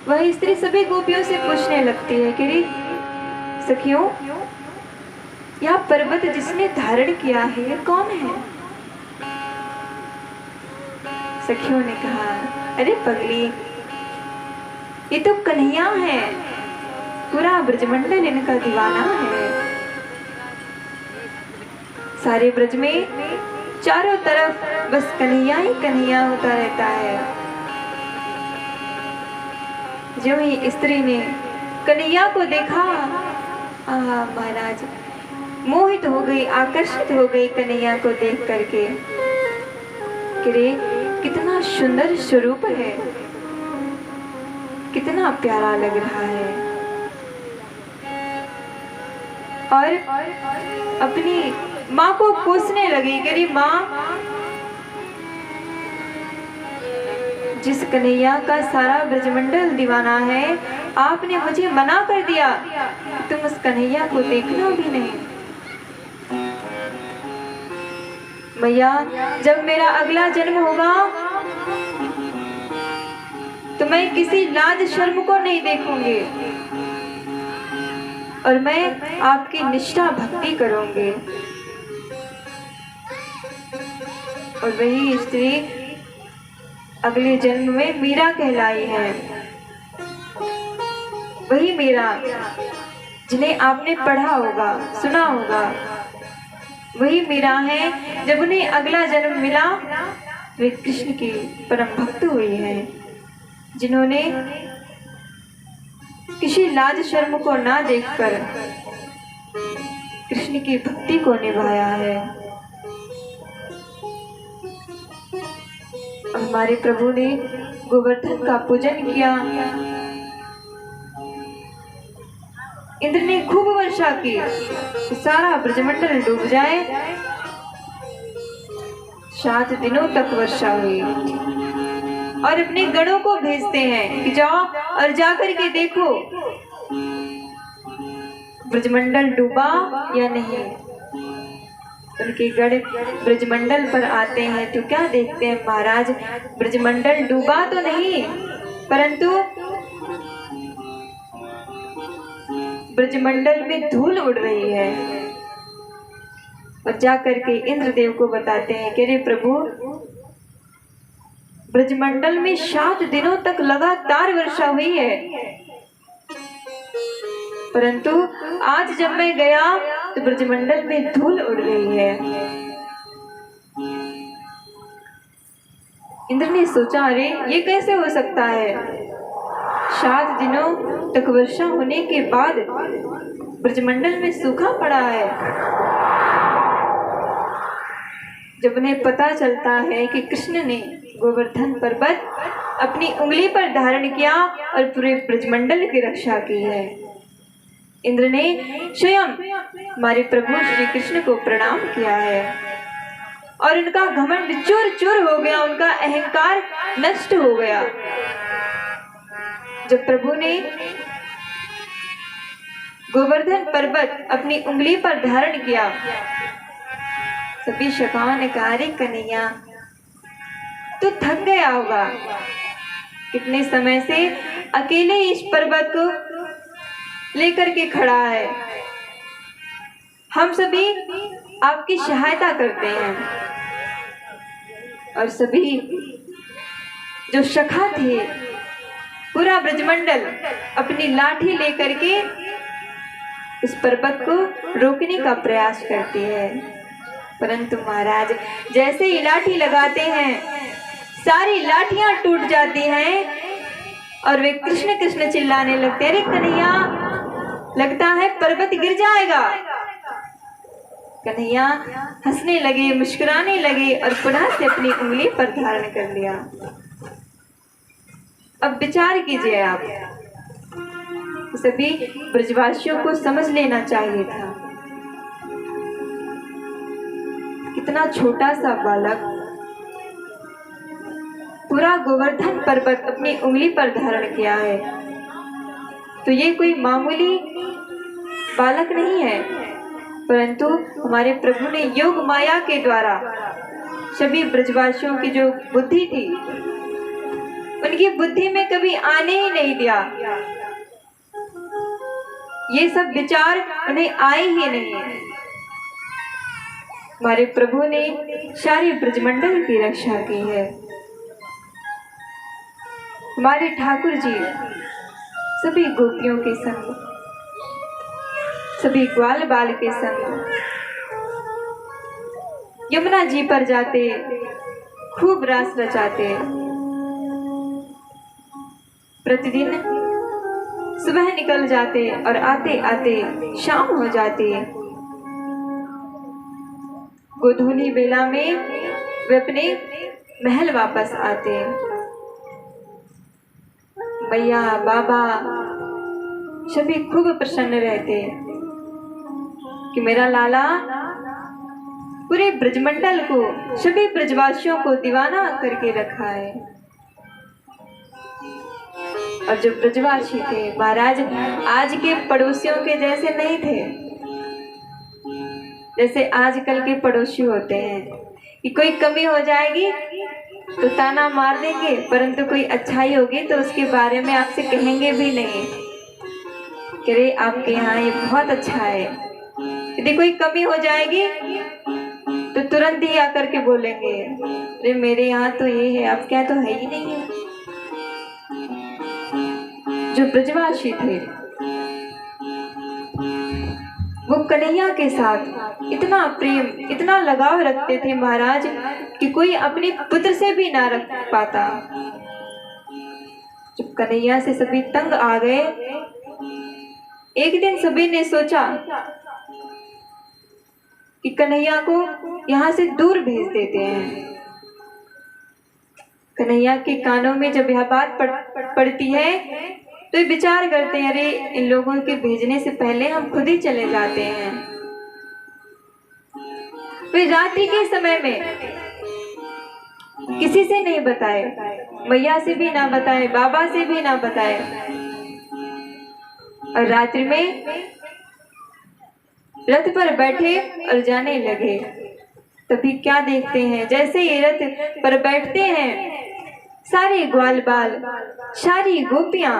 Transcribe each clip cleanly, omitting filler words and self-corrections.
वह स्त्री सभी गोपियों से पूछने लगती है कि रे सखियों, यह पर्वत जिसने धारण किया है ये कौन है? सखियों ने कहा, अरे पगली, ये तो कन्हैया है, पूरा ब्रजमंडल इनका दीवाना है। सारे ब्रज में चारों तरफ बस कन्हैया ही कन्हैया होता रहता है। जो ही स्त्री ने कन्हैया को देखा, आहा महाराज मोहित हो गई, आकर्षित हो गई कन्हैया को देख करके। रे कितना सुंदर स्वरूप है, कितना प्यारा लग रहा है। और अपनी माँ को कोसने लगी कि रे माँ, जिस कन्हैया का सारा ब्रजमंडल दीवाना है, आपने मुझे मना कर दिया कि तुम उस कन्हैया को देखना भी नहीं। मैया, जब मेरा अगला जन्म होगा तो मैं किसी लाज शर्म को नहीं देखूंगी और मैं आपकी निष्ठा भक्ति करूंगी। और वही स्त्री अगले जन्म में मीरा कहलाई है। वही मीरा जिन्हें आपने पढ़ा होगा, सुना होगा, वही मीरा है। जब उन्हें अगला जन्म मिला वे कृष्ण की परम भक्त हुई है, जिन्होंने किसी लाज शर्म को ना देखकर कृष्ण की भक्ति को निभाया है। हमारे प्रभु ने गोवर्धन का पूजन किया। इंद्र ने खूब वर्षा की, सारा ब्रजमंडल डूब जाए। 7 दिनों तक वर्षा हुई और अपने गणों को भेजते हैं कि जाओ और जाकर के देखो ब्रजमंडल डूबा या नहीं। उनके गण ब्रजमंडल पर आते हैं तो क्या देखते हैं महाराज, ब्रजमंडल डूबा तो नहीं, परंतु ब्रजमंडल में धूल उड़ रही है। और जाकर के इंद्रदेव को बताते हैं कि रे प्रभु, ब्रजमंडल में 7 दिनों तक लगातार वर्षा हुई है, परंतु आज जब मैं गया तो ब्रजमंडल में धूल उड़ रही है। इंद्र ने सोचा, अरे ये कैसे हो सकता है? 7 दिनों तक वर्षा होने के बाद ब्रजमंडल में सूखा पड़ा है। जब उन्हें पता चलता है कि कृष्ण ने गोवर्धन पर्वत अपनी उंगली पर धारण किया और पूरे ब्रजमंडल की रक्षा की है, इंद्र ने स्वयं हमारे प्रभु श्री कृष्ण को प्रणाम किया है और उनका घमंड चूर चूर हो गया, उनका अहंकार नष्ट हो गया। जब प्रभु ने गोवर्धन पर्वत अपनी उंगली पर धारण किया, सभी सखाओं ने कहा, अरे कन्हैया तू थक गया होगा, कितने समय से अकेले इस पर्वत को लेकर के खड़ा है, हम सभी आपकी सहायता करते हैं। और सभी जो सखा थे, पूरा ब्रजमंडल अपनी लाठी लेकर के उस पर्वत को रोकने का प्रयास करती है, परंतु महाराज जैसे ही लाठी लगाते हैं सारी लाठियां टूट जाती हैं और वे कृष्ण कृष्ण चिल्लाने लगते हैं, अरे कन्हैया लगता है पर्वत गिर जाएगा। कन्हैया हंसने लगे, मुस्कुराने लगे और पुनः से अपनी उंगली पर धारण कर लिया। अब विचार कीजिए आप, सभी ब्रजवासियों को समझ लेना चाहिए था, कितना छोटा सा बालक पूरा गोवर्धन पर्वत अपनी उंगली पर धारण किया है, तो ये कोई मामूली बालक नहीं है, परंतु हमारे प्रभु ने योग माया के द्वारा सभी ब्रजवासियों की जो बुद्धि थी उनकी बुद्धि में कभी आने ही नहीं दिया। ये सब विचार उन्हें आए ही नहीं। हमारे प्रभु ने सारे ब्रजमंडल की रक्षा की है। हमारे ठाकुर जी सभी गोपियों के संग, सभी ग्वाल बाल के संग यमुना जी पर जाते, खूब रास रचाते। प्रतिदिन सुबह निकल जाते और आते आते शाम हो जाती। गोधूली बेला में वे अपने महल वापस आते। भैया बाबा सभी खूब प्रसन्न रहते कि मेरा लाला पूरे ब्रजमंडल को, सभी ब्रजवासियों को दीवाना करके रखा है। और जो ब्रजवासी थे महाराज, आज के पड़ोसियों के जैसे नहीं थे। जैसे आजकल के पड़ोसी होते हैं कि कोई कमी हो जाएगी तो ताना मार देंगे, परंतु कोई अच्छाई होगी तो उसके बारे में आपसे कहेंगे भी नहीं कि अरे आपके यहाँ ये बहुत अच्छा है। यदि कोई कमी हो जाएगी तो तुरंत ही आकर के बोलेंगे अरे मेरे यहाँ तो ये है, आपके यहाँ तो है ही नहीं है। जो ब्रजवासी थे वो कन्हैया के साथ इतना प्रेम, इतना लगाव रखते थे महाराज कि कोई अपने पुत्र से भी ना रख पाता। जब कन्हैया से सभी तंग आ गए, एक दिन सभी ने सोचा कि कन्हैया को यहाँ से दूर भेज देते हैं। कन्हैया के कानों में जब यह बात पड़ती है तो ये विचार करते हैं अरे इन लोगों के भेजने से पहले हम खुद ही चले जाते हैं। वे रात्रि के समय में किसी से नहीं बताए, मैया से भी ना बताए, बाबा से भी ना बताए, और रात्रि में रथ पर बैठे और जाने लगे। तभी क्या देखते हैं, जैसे ही रथ पर बैठते हैं सारे ग्वाल बाल, सारी गोपियां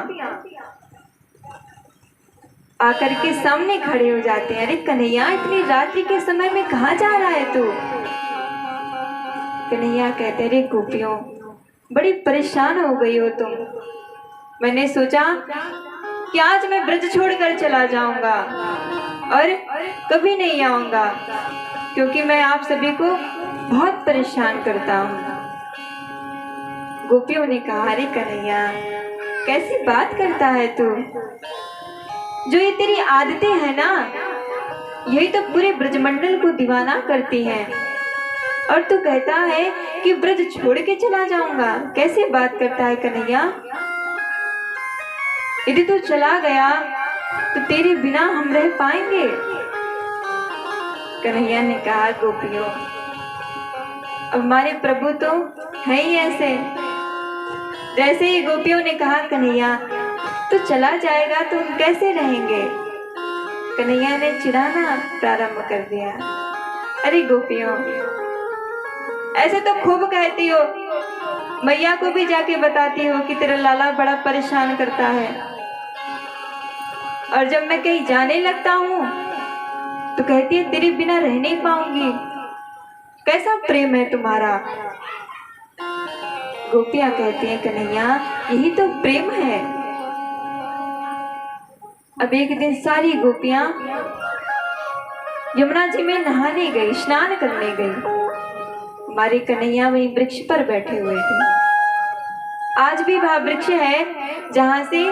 आकर के सामने खड़े हो जाते हैं। अरे कन्हैया इतनी रात्रि के समय में कहाँ जा रहा है तू? कन्हैया कहते अरे गोपियों बड़ी परेशान हो गई हो तुम। मैंने सोचा कि आज मैं ब्रज छोड़कर चला जाऊंगा और कभी नहीं आऊंगा, क्योंकि मैं आप सभी को बहुत परेशान करता हूँ। गोपियों ने कहा अरे कन्हैया कैसी बात करता है तू? जो ये तेरी आदतें हैं ना, यही तो पूरे ब्रजमंडल को दीवाना करती हैं, और तू कहता है कि ब्रज छोड़ के चला जाऊंगा। कैसी बात करता है कन्हैया? यदि तू चला गया तो तेरे बिना हम रह पाएंगे? कन्हैया ने कहा गोपियों हमारे प्रभु तो है ही ऐसे। जैसे ही गोपियों ने कहा कन्हैया तो चला जाएगा तो हम कैसे रहेंगे, कन्हैया ने चिढ़ाना प्रारंभ कर दिया। अरे गोपियों ऐसे तो खूब कहती हो, मैया को भी जाके बताती हो कि तेरा लाला बड़ा परेशान करता है, और जब मैं कहीं जाने लगता हूँ तो कहती है तेरे बिना रह नहीं पाऊंगी। कैसा प्रेम है तुम्हारा? गोपियां कहती हैं कन्हैया यही तो प्रेम है। अब एक दिन सारी गोपियां यमुना जी में नहाने गई, स्नान करने गई। हमारे कन्हैया वहीं वृक्ष पर बैठे हुए थे। आज भी वह वृक्ष है जहां से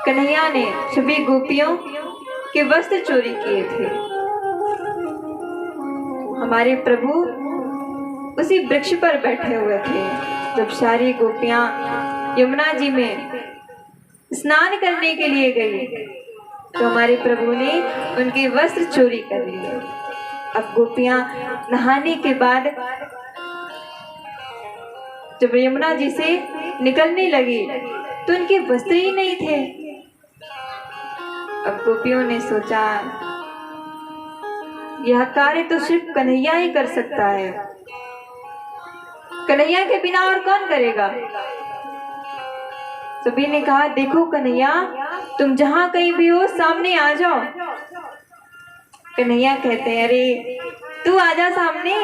कन्हैया ने सभी गोपियों के वस्त्र चोरी किए थे। हमारे प्रभु उसी वृक्ष पर बैठे हुए थे। जब सारी गोपियां यमुना जी में स्नान करने के लिए गई तो हमारे प्रभु ने उनके वस्त्र चोरी कर लिए। अब गोपियां नहाने के बाद जब यमुना जी से निकलने लगी तो उनके वस्त्र ही नहीं थे। अब गोपियों ने सोचा यह कार्य तो सिर्फ कन्हैया ही कर सकता है। कन्हैया के बिना और कौन करेगा। सभी ने कहा देखो कन्हैया, तुम जहां कहीं भी हो सामने आ जाओ। कन्हैया कहते हैं अरे तू आजा सामने,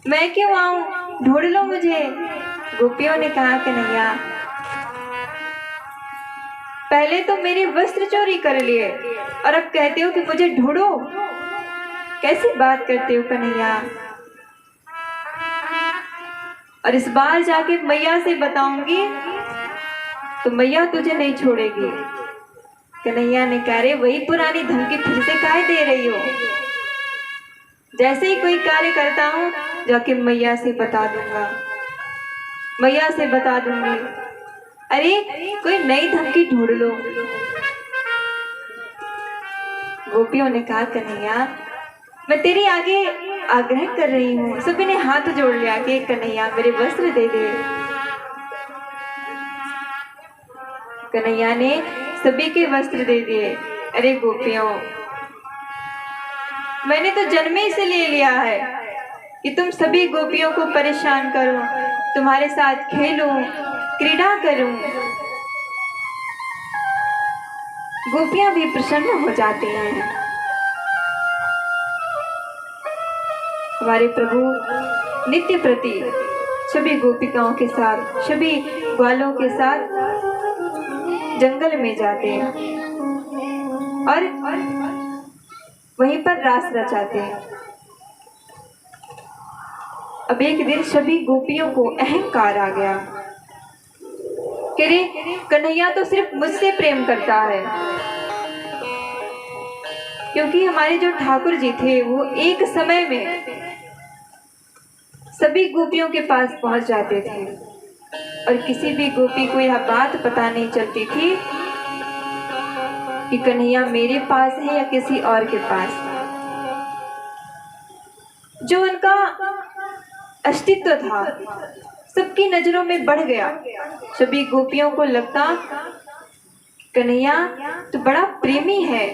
मैं क्यों आऊं, ढूंढ लो मुझे। गोपियों ने कहा कन्हैया पहले तो मेरे वस्त्र चोरी कर लिए और अब कहते हो कि मुझे ढूंढो, कैसी बात करते हो कन्हैया। और इस बार जाके मैया से बताऊंगी तो मैया तुझे नहीं छोड़ेगी। कन्हैया ने कहा रे वही पुरानी धमकी फिर से काहे दे रही हो। जैसे ही कोई कार्य करता हूं जाके मैया से बता दूंगा, मैया से बता दूंगी। अरे कोई नई धमकी ढूंढ लो। गोपियों ने कहा कन्हैया मैं तेरी आगे आग्रह कर रही हूँ। सभी ने हाथ जोड़ लिया कि कन्हैया मेरे वस्त्र दे दे। कन्हैया ने सभी के वस्त्र दे दिए। अरे गोपियों मैंने तो जन्मे से ले लिया है कि तुम सभी गोपियों को परेशान करूं, तुम्हारे साथ खेलूं, क्रीड़ा करूं। गोपियां भी प्रसन्न हो जाती हैं। हमारे प्रभु नित्य प्रति सभी गोपिकाओं के साथ, सभी ग्वालों के साथ जंगल में जाते हैं और वहीं पर रास रचाते हैं। अब एक दिन सभी गोपियों को अहंकार आ गया कि रे कन्हैया तो सिर्फ मुझसे प्रेम करता है, क्योंकि हमारे जो ठाकुर जी थे वो एक समय में सभी गोपियों के पास पहुंच जाते थे और किसी भी गोपी को यह बात पता नहीं चलती थी कि कन्हैया मेरे पास है या किसी और के पास। जो उनका अस्तित्व था सबकी नजरों में बढ़ गया। सभी गोपियों को लगता कन्हैया तो बड़ा प्रेमी है,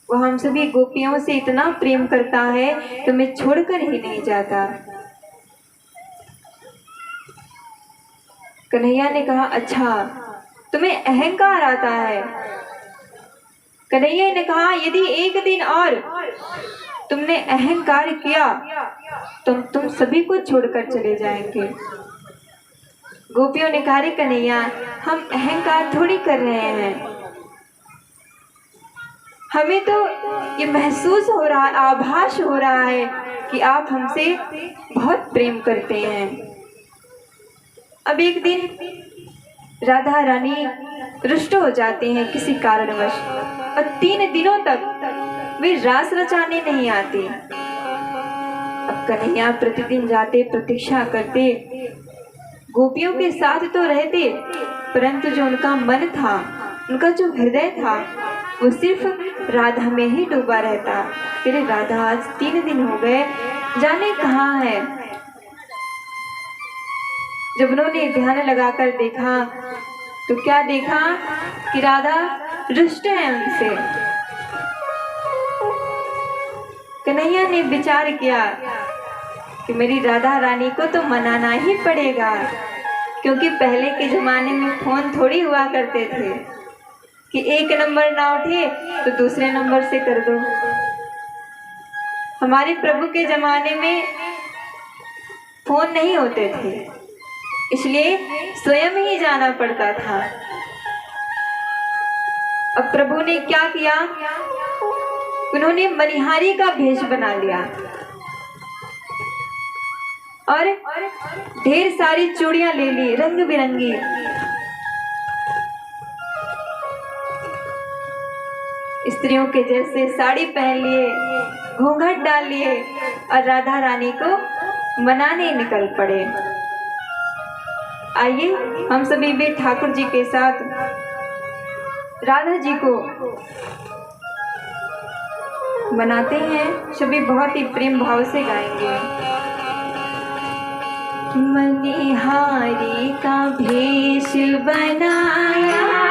वो हम सभी गोपियों से इतना प्रेम करता है तो मैं छोड़कर ही नहीं जाता। कन्हैया ने कहा अच्छा तुम्हें अहंकार आता है। कन्हैया ने कहा यदि एक दिन और तुमने अहंकार किया तो तुम सभी को छोड़कर चले जाएंगे। गोपियों ने कहा रे कन्हैया हम अहंकार थोड़ी कर रहे हैं, हमें तो ये महसूस हो रहा, आभास हो रहा है कि आप हमसे बहुत प्रेम करते हैं। अब एक दिन राधा रानी रुष्ट हो जाते हैं किसी कारणवश और 3 दिनों तक वे रास रचाने नहीं आते। अब कन्हैया प्रतिदिन जाते, प्रतीक्षा करते, गोपियों के साथ तो रहते, परंतु जो उनका मन था, उनका जो हृदय था वो सिर्फ राधा में ही डूबा रहता। फिर राधा आज 3 दिन हो गए जाने कहाँ है। जब उन्होंने ध्यान लगाकर देखा तो क्या देखा कि राधा रुष्ट है उनसे। कन्हैया ने विचार किया कि मेरी राधा रानी को तो मनाना ही पड़ेगा, क्योंकि पहले के जमाने में फोन थोड़ी हुआ करते थे कि एक नंबर ना उठे तो दूसरे नंबर से कर दो। हमारे प्रभु के जमाने में फोन नहीं होते थे, इसलिए स्वयं ही जाना पड़ता था। अब प्रभु ने क्या किया, उन्होंने मनिहारी का भेष बना लिया और ढेर सारी चूड़ियां ले ली रंग बिरंगी। स्त्रियों के जैसे साड़ी पहन लिए, घूंघट डाल लिए और राधा रानी को मनाने निकल पड़े। आइए हम सभी भी ठाकुर जी के साथ राधा जी को मनाते हैं। सभी बहुत ही प्रेम भाव से गाएंगे। मनिहारी का भेष बनाया